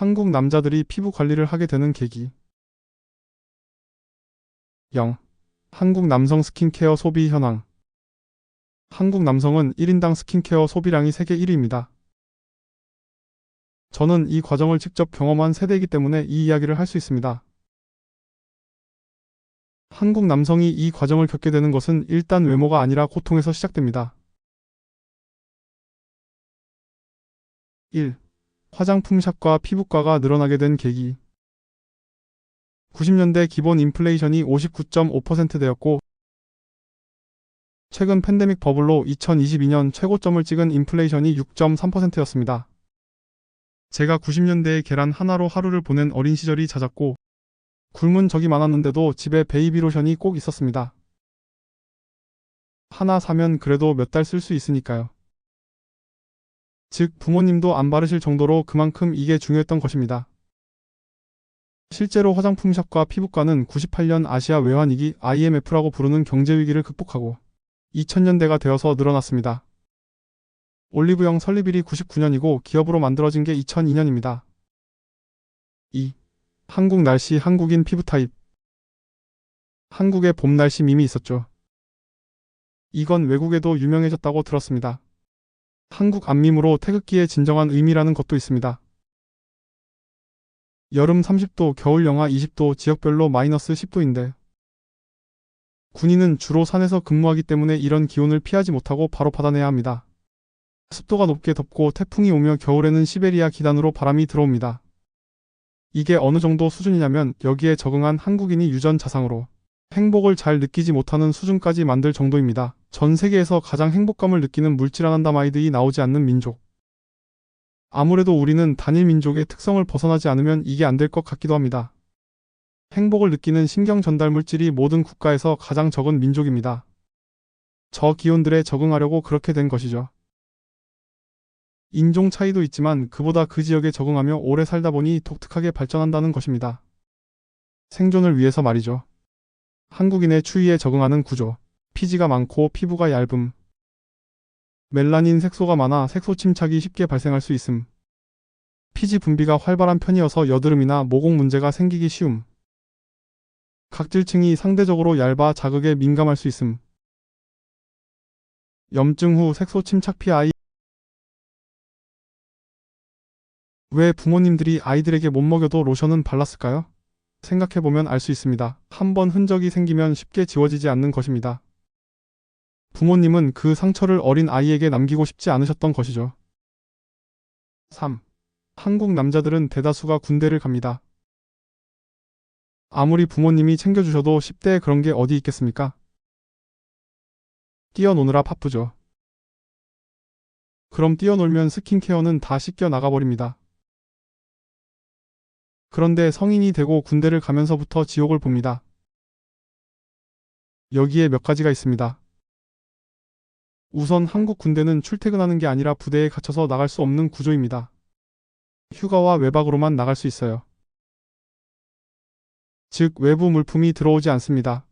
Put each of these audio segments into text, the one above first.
한국 남자들이 피부 관리를 하게 되는 계기. 0. 한국 남성 스킨케어 소비 현황. 한국 남성은 1인당 스킨케어 소비량이 세계 1위입니다. 저는 이 과정을 직접 경험한 세대이기 때문에 이 이야기를 할 수 있습니다. 한국 남성이 이 과정을 겪게 되는 것은 일단 외모가 아니라 고통에서 시작됩니다. 1. 화장품 샵과 피부과가 늘어나게 된 계기. 90년대 기본 인플레이션이 59.5%대였고 최근 팬데믹 버블로 2022년 최고점을 찍은 인플레이션이 6.3%였습니다. 제가 90년대에 계란 하나로 하루를 보낸 어린 시절이 잦았고 굶은 적이 많았는데도 집에 베이비 로션이 꼭 있었습니다. 하나 사면 그래도 몇 달 쓸 수 있으니까요. 즉 부모님도 안 바르실 정도로 그만큼 이게 중요했던 것입니다. 실제로 화장품샵과 피부과는 98년 아시아 외환위기 IMF라고 부르는 경제위기를 극복하고 2000년대가 되어서 늘어났습니다. 올리브영 설립일이 99년이고 기업으로 만들어진 게 2002년입니다. 2. 한국 날씨 한국인 피부 타입. 한국의 봄 날씨 밈이 있었죠. 이건 외국에도 유명해졌다고 들었습니다. 한국 안밈으로 태극기의 진정한 의미라는 것도 있습니다. 여름 30도, 겨울 영하 20도, 지역별로 마이너스 10도인데 군인은 주로 산에서 근무하기 때문에 이런 기온을 피하지 못하고 바로 받아내야 합니다. 습도가 높게 덥고 태풍이 오며 겨울에는 시베리아 기단으로 바람이 들어옵니다. 이게 어느 정도 수준이냐면 여기에 적응한 한국인이 유전자상으로 행복을 잘 느끼지 못하는 수준까지 만들 정도입니다. 전 세계에서 가장 행복감을 느끼는 물질아난다마이드이 나오지 않는 민족. 아무래도 우리는 단일 민족의 특성을 벗어나지 않으면 이게 안 될 것 같기도 합니다. 행복을 느끼는 신경 전달 물질이 모든 국가에서 가장 적은 민족입니다. 저 기온들에 적응하려고 그렇게 된 것이죠. 인종 차이도 있지만 그보다 그 지역에 적응하며 오래 살다 보니 독특하게 발전한다는 것입니다. 생존을 위해서 말이죠. 한국인의 추위에 적응하는 구조. 피지가 많고 피부가 얇음. 멜라닌 색소가 많아 색소 침착이 쉽게 발생할 수 있음. 피지 분비가 활발한 편이어서 여드름이나 모공 문제가 생기기 쉬움. 각질층이 상대적으로 얇아 자극에 민감할 수 있음. 염증 후 색소 침착 피아이. 왜 부모님들이 아이들에게 못 먹여도 로션은 발랐을까요? 생각해보면 알 수 있습니다. 한번 흔적이 생기면 쉽게 지워지지 않는 것입니다. 부모님은 그 상처를 어린 아이에게 남기고 싶지 않으셨던 것이죠. 3. 한국 남자들은 대다수가 군대를 갑니다. 아무리 부모님이 챙겨주셔도 10대에 그런 게 어디 있겠습니까? 뛰어노느라 바쁘죠. 그럼 뛰어놀면 스킨케어는 다 씻겨 나가버립니다. 그런데 성인이 되고 군대를 가면서부터 지옥을 봅니다. 여기에 몇 가지가 있습니다. 우선 한국 군대는 출퇴근하는 게 아니라 부대에 갇혀서 나갈 수 없는 구조입니다. 휴가와 외박으로만 나갈 수 있어요. 즉 외부 물품이 들어오지 않습니다.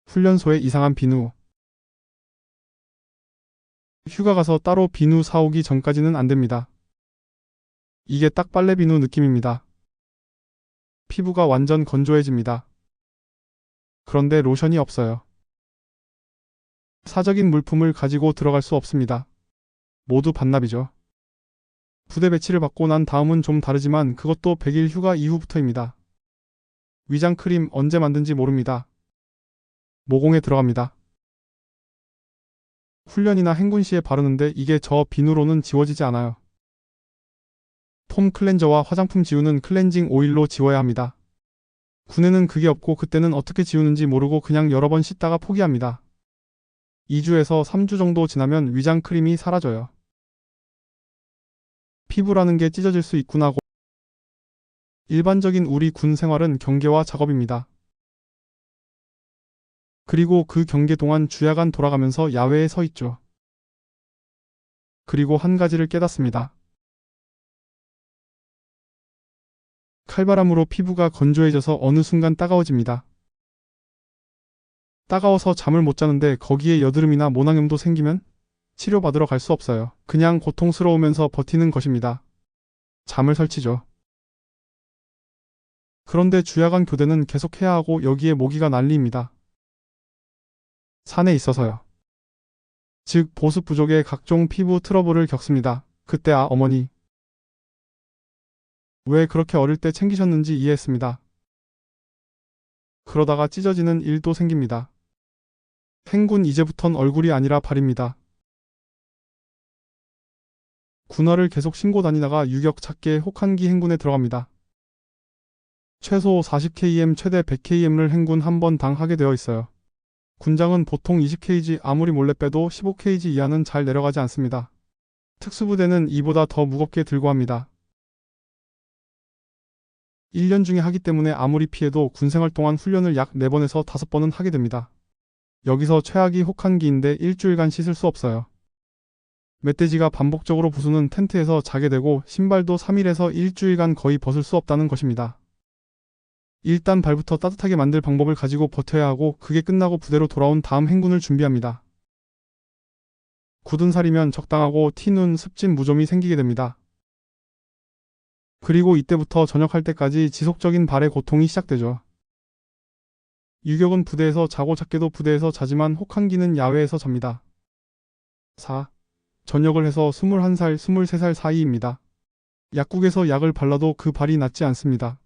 훈련소에 이상한 비누. 휴가 가서 따로 비누 사오기 전까지는 안 됩니다. 이게 딱 빨래 비누 느낌입니다. 피부가 완전 건조해집니다. 그런데 로션이 없어요. 사적인 물품을 가지고 들어갈 수 없습니다. 모두 반납이죠. 부대 배치를 받고 난 다음은 좀 다르지만 그것도 100일 휴가 이후부터입니다. 위장 크림 언제 만든지 모릅니다. 모공에 들어갑니다. 훈련이나 행군 시에 바르는데 이게 저 비누로는 지워지지 않아요. 폼 클렌저와 화장품 지우는 클렌징 오일로 지워야 합니다. 군에는 그게 없고 그때는 어떻게 지우는지 모르고 그냥 여러 번 씻다가 포기합니다. 2주에서 3주 정도 지나면 위장 크림이 사라져요. 피부라는 게 찢어질 수 있구나 고. 일반적인 우리 군 생활은 경계와 작업입니다. 그리고 그 경계 동안 주야간 돌아가면서 야외에 서 있죠. 그리고 한 가지를 깨닫습니다. 칼바람으로 피부가 건조해져서 어느 순간 따가워집니다. 따가워서 잠을 못 자는데 거기에 여드름이나 모낭염도 생기면 치료받으러 갈 수 없어요. 그냥 고통스러우면서 버티는 것입니다. 잠을 설치죠. 그런데 주야간 교대는 계속해야 하고 여기에 모기가 난리입니다. 산에 있어서요. 즉 보습 부족의 각종 피부 트러블을 겪습니다. 그때 어머니 왜 그렇게 어릴 때 챙기셨는지 이해했습니다. 그러다가 찢어지는 일도 생깁니다. 행군 이제부턴 얼굴이 아니라 발입니다. 군화를 계속 신고 다니다가 유격찾게 혹한기 행군에 들어갑니다. 최소 40km 최대 100km를 행군 한 번당 하게 되어 있어요. 군장은 보통 20kg 아무리 몰래 빼도 15kg 이하는 잘 내려가지 않습니다. 특수부대는 이보다 더 무겁게 들고 합니다. 1년 중에 하기 때문에 아무리 피해도 군생활 동안 훈련을 약 4번에서 5번은 하게 됩니다. 여기서 최악이 혹한기인데 일주일간 씻을 수 없어요. 멧돼지가 반복적으로 부수는 텐트에서 자게 되고 신발도 3일에서 일주일간 거의 벗을 수 없다는 것입니다. 일단 발부터 따뜻하게 만들 방법을 가지고 버텨야 하고 그게 끝나고 부대로 돌아온 다음 행군을 준비합니다. 굳은 살이면 적당하고 티눈, 습진, 무좀이 생기게 됩니다. 그리고 이때부터 전역할 때까지 지속적인 발의 고통이 시작되죠. 유격은 부대에서 자고 작게도 부대에서 자지만 혹한기는 야외에서 잡니다. 4. 전역을 해서 21살, 23살 사이입니다. 약국에서 약을 발라도 그 발이 낫지 않습니다.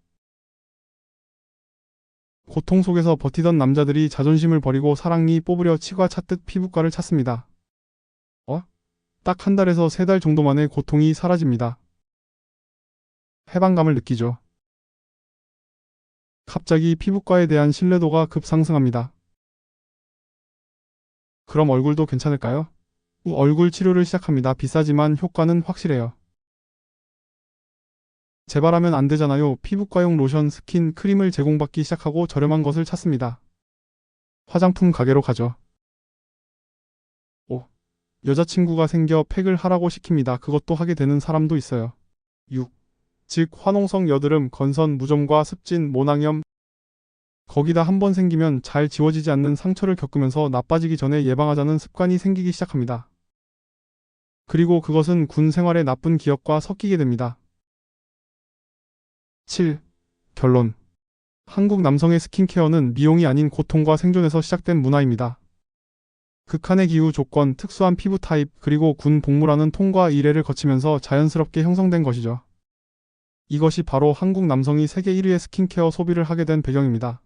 고통 속에서 버티던 남자들이 자존심을 버리고 사랑니 뽑으려 치과 찾듯 피부과를 찾습니다. 딱 한 달에서 3달 정도 만에 고통이 사라집니다. 해방감을 느끼죠. 갑자기 피부과에 대한 신뢰도가 급상승합니다. 그럼 얼굴도 괜찮을까요? 얼굴 치료를 시작합니다. 비싸지만 효과는 확실해요. 재발하면 안 되잖아요. 피부과용 로션, 스킨, 크림을 제공받기 시작하고 저렴한 것을 찾습니다. 화장품 가게로 가죠. 5. 여자친구가 생겨 팩을 하라고 시킵니다. 그것도 하게 되는 사람도 있어요. 6. 즉 화농성 여드름, 건선, 무좀과 습진, 모낭염 거기다 한 번 생기면 잘 지워지지 않는 상처를 겪으면서 나빠지기 전에 예방하자는 습관이 생기기 시작합니다. 그리고 그것은 군 생활의 나쁜 기억과 섞이게 됩니다. 7. 결론. 한국 남성의 스킨케어는 미용이 아닌 고통과 생존에서 시작된 문화입니다. 극한의 기후 조건, 특수한 피부 타입, 그리고 군 복무라는 통과 이래를 거치면서 자연스럽게 형성된 것이죠. 이것이 바로 한국 남성이 세계 1위의 스킨케어 소비를 하게 된 배경입니다.